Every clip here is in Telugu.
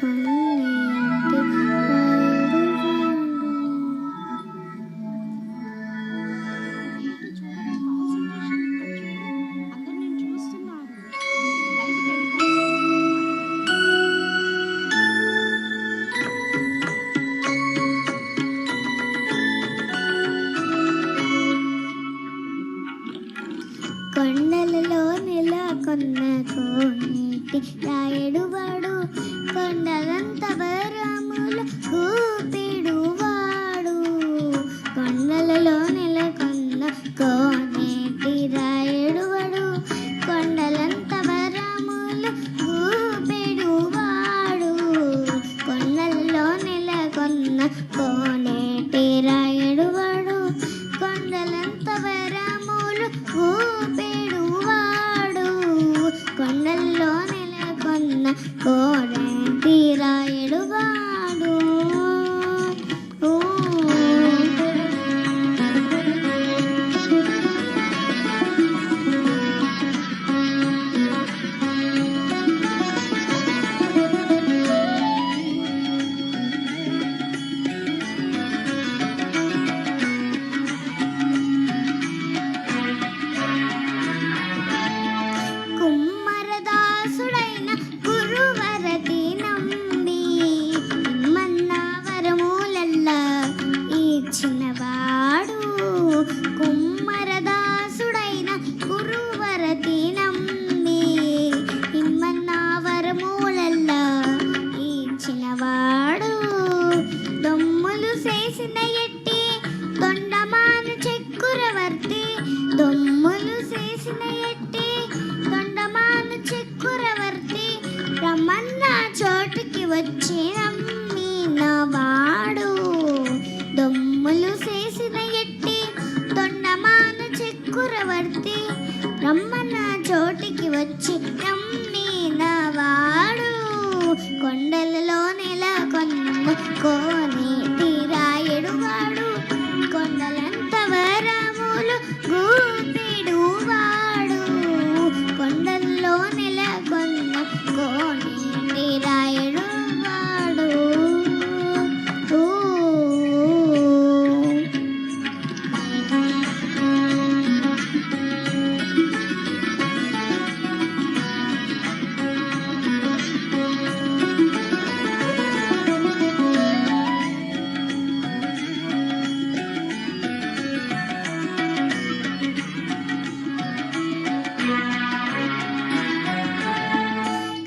కొన్నేటి రాయుడువాడు. కొండలలో నెలకొన్న కోనేటి రాయుడువాడు, కొండలంత వరముల ఊపిడువాడు. కొండలలో నెలకొన్న కోనేటి రాయుడువాడు, కొండలంత వరముల ఊపిడువాడు. కొండలలో నెలకొన్న కోనేటి రాయుడువాడు, కొండలంత వరములు ఊపిడువాడు. కొండల్లో నెలకొన్న కోనేటి రాయుడువాడు. కుమ్మరదాసుడైన గురువరతి నంబి, ఇమ్మన్న వరములెల్లా ఇచ్చినవాడు. కుమ్మరదాసుడైన గురువరతి నంబి, ఇమ్మన్న వరములెల్లా ఇచ్చినవాడు. దొమ్ములు చేసిన ఎట్టి తొండమాను చక్కురవర్తి, దొమ్ములు చేసిన ఎట్టి తొండమాను చక్కురవర్తి, రమన్న చోటుకి వచ్చి నమ్మినవాడు. దొమ్ములు చేసిన ఎట్టి తొండమాను చక్కురవర్తి, రమన్న చోటికి వచ్చి నమ్మినవాడు. కొండలలో నెలకొన్న కోనేటి రాయుడువాడు, కొండలంత వరములు గూపిడువాడు. కొండల్లో నెలకొన్న కోనేటి రాయుడువాడు.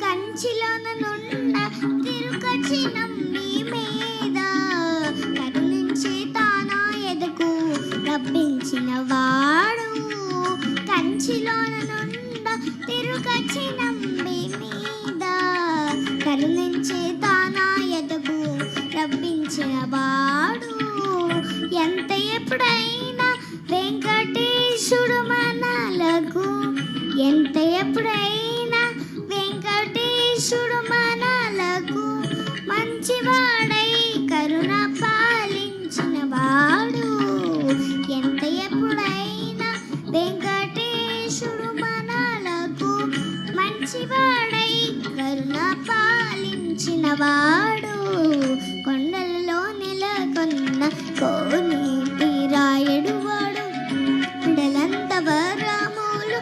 కంచిలోన నున్న తిరుకచి నంబి మీద, కరుణించి తానా ఎదకు రప్పించిన వాడు. కంచిలోన నున్న తిరుకచి నంబి మీద, కరుణించి తానా ఎదకు రప్పించిన వాడు. ఎంత ఎప్పుడైనా వెంకటేశుడు మనలకు, ఎంత ఎప్పుడైనా వెంకటేశుడు మనలకు మంచివాడై కరుణ పాలించిన వాడు. ఎంత ఎప్పుడైనా వెంకటేశుడు మనలకు మంచివాడై కరుణ పాలించిన వాడు. కొండలలో నెలకొన్న కోనేటి రాయుడువాడు, కొండలంత వరములు